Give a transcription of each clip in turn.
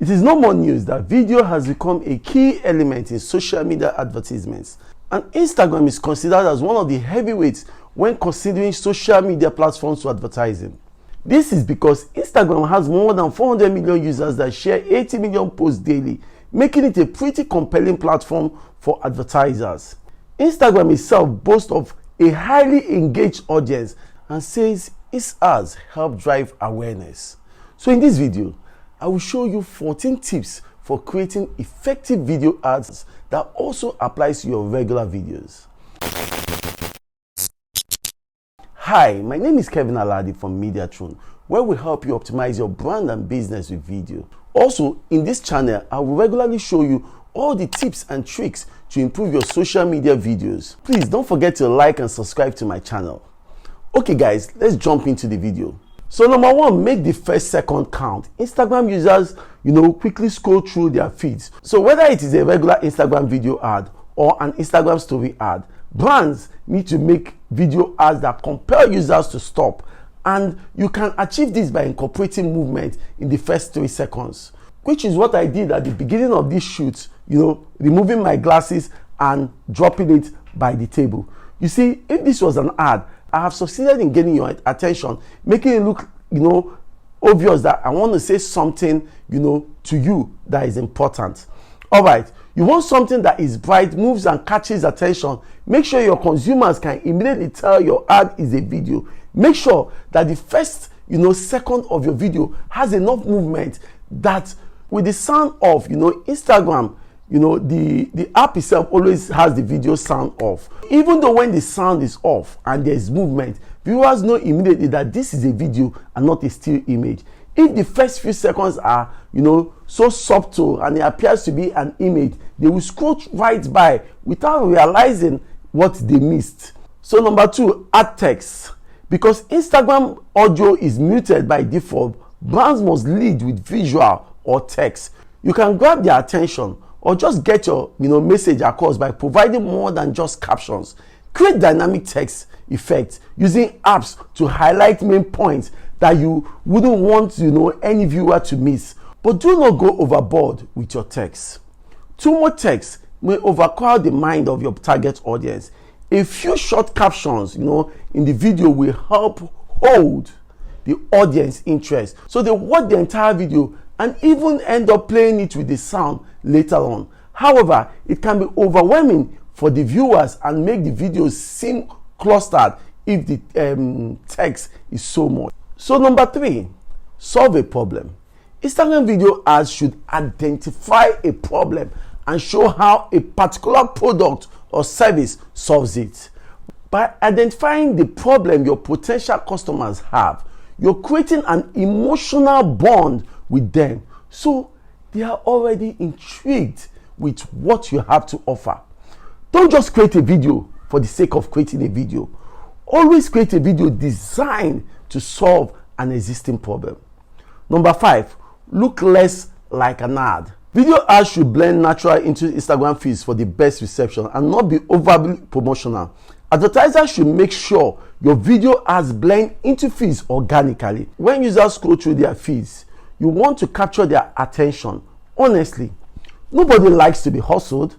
It is no more news that video has become a key element in social media advertisements, and Instagram is considered as one of the heavyweights when considering social media platforms for advertising. This is because Instagram has more than 400 million users that share 80 million posts daily, making it a pretty compelling platform for advertisers. Instagram itself boasts of a highly engaged audience and says it has helped drive awareness. So in this video, I will show you 14 tips for creating effective video ads that also applies to your regular videos. Hi, my name is Kevin Aladi from Mediatron, where we help you optimize your brand and business with video. Also, in this channel, I will regularly show you all the tips and tricks to improve your social media videos. Please don't forget to like and subscribe to my channel. Okay guys, let's jump into the video. So number one, make the first second count. Instagram users, quickly scroll through their feeds. So whether it is a regular Instagram video ad or an Instagram story ad, brands need to make video ads that compel users to stop. And you can achieve this by incorporating movement in the first 3 seconds, which is what I did at the beginning of this shoot, removing my glasses and dropping it by the table. You see, if this was an ad, I have succeeded in getting your attention, making it look, obvious that I want to say something, to you that is important. All right, you want something that is bright, moves and catches attention. Make sure your consumers can immediately tell your ad is a video. Make sure that the first, second of your video has enough movement that with the sound off, Instagram, the app itself always has the video sound off. Even though when the sound is off and there is movement, viewers know immediately that this is a video and not a still image. If the first few seconds are, so subtle and it appears to be an image, they will scroll right by without realizing what they missed. So number 2, add text. Because Instagram audio is muted by default, brands must lead with visual or text. You can grab their attention or just get your message across by providing more than just captions. Create dynamic text effects using apps to highlight main points that you wouldn't want any viewer to miss. But do not go overboard with your text. Too much text may overcrowd the mind of your target audience. A few short captions in the video will help hold the audience interest, so they watch the entire video and even end up playing it with the sound later on. However, it can be overwhelming for the viewers and make the videos seem clustered if the text is so much. So number 3, solve a problem. Instagram video ads should identify a problem and show how a particular product or service solves it. By identifying the problem your potential customers have, you're creating an emotional bond with them, so they are already intrigued with what you have to offer. Don't just create a video for the sake of creating a video. Always create a video designed to solve an existing problem. Number 5, look less like an ad. Video ads should blend naturally into Instagram feeds for the best reception and not be overly promotional. Advertisers should make sure your video ads blend into feeds organically. When users scroll through their feeds, you want to capture their attention. Honestly, nobody likes to be hustled,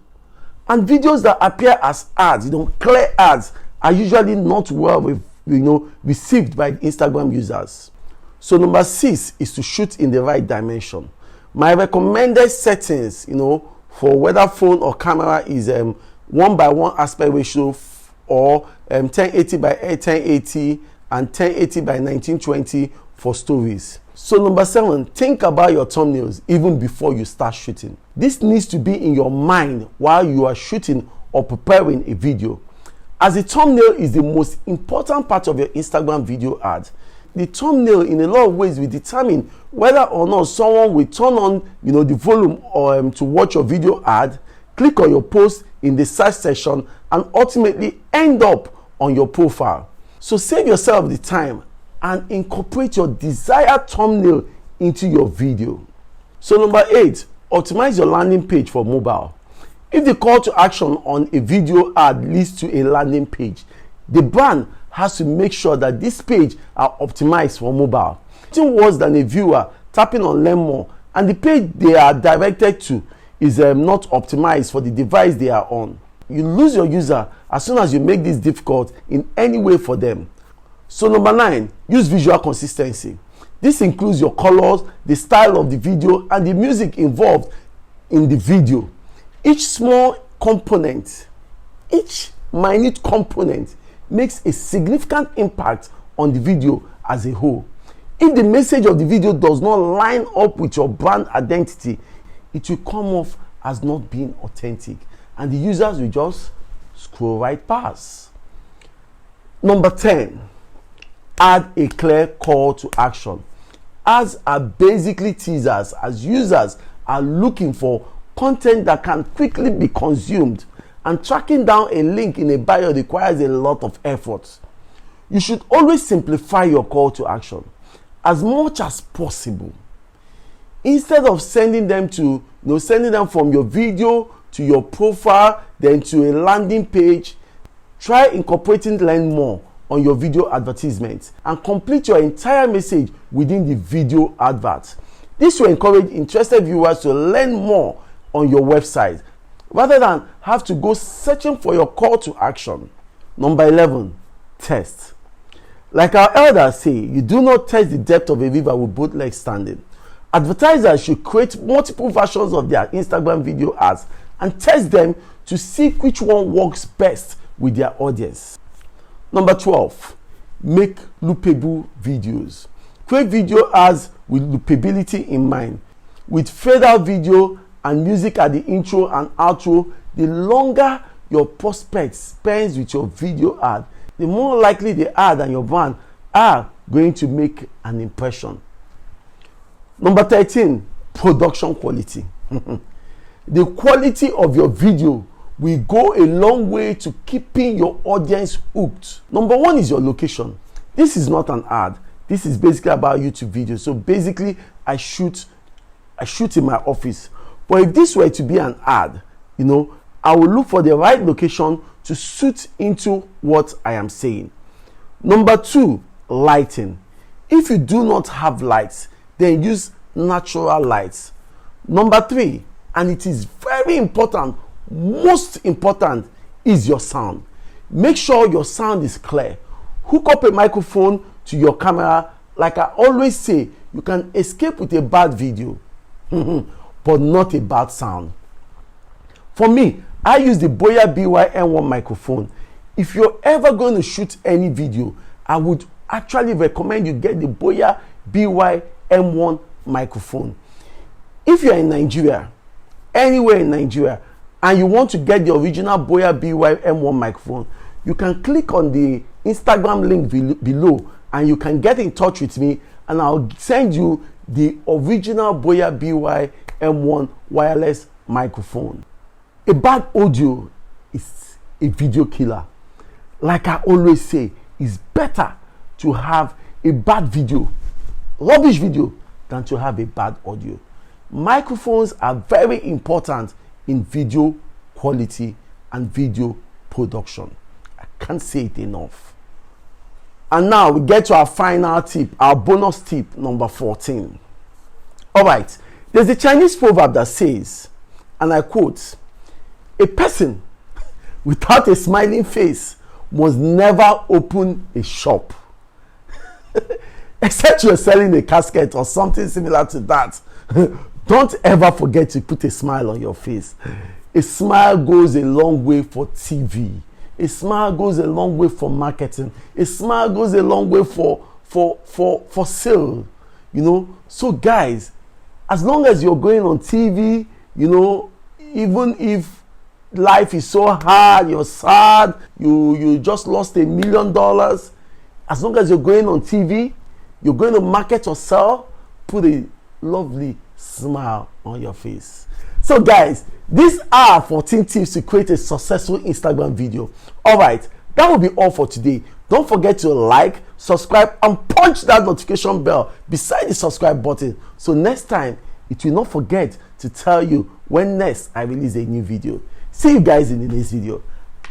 and videos that appear as ads, clear ads, are usually not well received by Instagram users. So number 6 is to shoot in the right dimension. My recommended settings, for whether phone or camera is 1:1 aspect ratio or 1080 by 1080 and 1080 by 1920 for stories. So number 7, think about your thumbnails even before you start shooting. This needs to be in your mind while you are shooting or preparing a video, as the thumbnail is the most important part of your Instagram video ad. The thumbnail in a lot of ways will determine whether or not someone will turn on the volume or to watch your video ad, click on your post in the search section, and ultimately end up on your profile. So save yourself the time and incorporate your desired thumbnail into your video. So number 8, optimize your landing page for mobile. If the call to action on a video ad leads to a landing page, the brand has to make sure that this page are optimized for mobile. Nothing worse than a viewer tapping on learn more and the page they are directed to is not optimized for the device they are on. You lose your user as soon as you make this difficult in any way for them. So number 9, use visual consistency. This includes your colors, the style of the video, and the music involved in the video. Each small component, each minute component makes a significant impact on the video as a whole. If the message of the video does not line up with your brand identity, it will come off as not being authentic, and the users will just scroll right past. Number 10, add a clear call to action. Ads are basically teasers, as users are looking for content that can quickly be consumed, and tracking down a link in a bio requires a lot of effort. You should always simplify your call to action as much as possible. Instead of sending them from your video to your profile, then to a landing page, try incorporating learn more on your video advertisements and complete your entire message within the video advert. This will encourage interested viewers to learn more on your website rather than have to go searching for your call to action. Number 11, test. Like our elders say, you do not test the depth of a river with both legs standing. Advertisers should create multiple versions of their Instagram video ads and test them to see which one works best with their audience. Number 12, make loopable videos. Create video ads with loopability in mind. With fade-out video and music at the intro and outro, the longer your prospect spends with your video ad, the more likely the ad and your brand are going to make an impression. Number 13, production quality. The quality of your video will go a long way to keeping your audience hooked. Number 1 is your location. This is not an ad. This is basically about YouTube videos. So basically, I shoot in my office. But if this were to be an ad, I will look for the right location to suit into what I am saying. Number 2, lighting. If you do not have lights, then use natural lights. Number 3, and it is very important, most important, is your sound. Make sure your sound is clear. Hook up a microphone to your camera. Like I always say, you can escape with a bad video but not a bad sound. For me, I use the Boya BY-M1 microphone. If you're ever going to shoot any video, I would actually recommend you get the Boya BY-M1 microphone. If you're in Nigeria, anywhere in Nigeria, and you want to get the original Boya BY-M1 microphone, you can click on the Instagram link below and you can get in touch with me, and I'll send you the original Boya BY-M1 wireless microphone. A bad audio is a video killer. Like I always say, it's better to have a bad video, rubbish video, than to have a bad audio. Microphones are very important in video quality and video production. I can't say it enough. And now we get to our final tip, our bonus tip number 14. All right, there's a Chinese proverb that says, and I quote, "A person without a smiling face must never open a shop." Except you're selling a casket or something similar to that. Don't ever forget to put a smile on your face. A smile goes a long way for TV. A smile goes a long way for marketing. A smile goes a long way for sale. So guys, as long as you're going on TV, even if life is so hard, you're sad, you just lost $1 million, as long as you're going on TV, you're going to market or sell, put a lovely smile on your face. So guys, these are 14 tips to create a successful Instagram video. All right, that will be all for today. Don't forget to like, subscribe, and punch that notification bell beside the subscribe button, so next time it will not forget to tell you when next I release a new video. See you guys in the next video.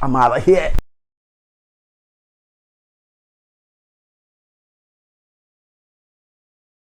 I'm out of here.